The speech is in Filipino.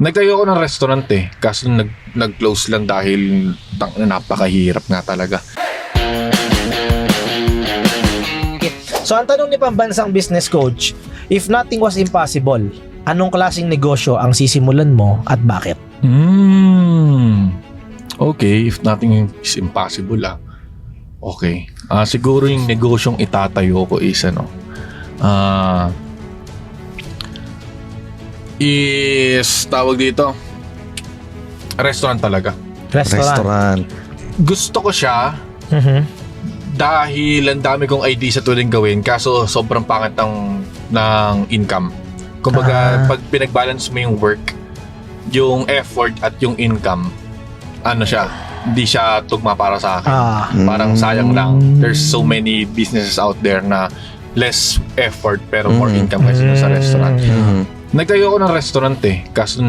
Nagtayo ako ng restaurant kaso nag-close lang dahil napakahirap nga talaga. So ang tanong ni pambansang business coach, if nothing was impossible, anong klaseng negosyo ang sisimulan mo at bakit? Okay, if nothing is impossible Okay. Siguro yung negosyong itatayo ko is tawag dito, restaurant talaga. Restaurant. Gusto ko siya dahil ang dami kong idea sa tuwing gawin kaso sobrang pangit ng income. Kumbaga, pag pinag-balance mo yung work, yung effort at yung income, hindi siya tugma para sa akin. Parang sayang lang. There's so many businesses out there na less effort pero more income kasi sa restaurant. Nagtayo ako ng restaurant kaso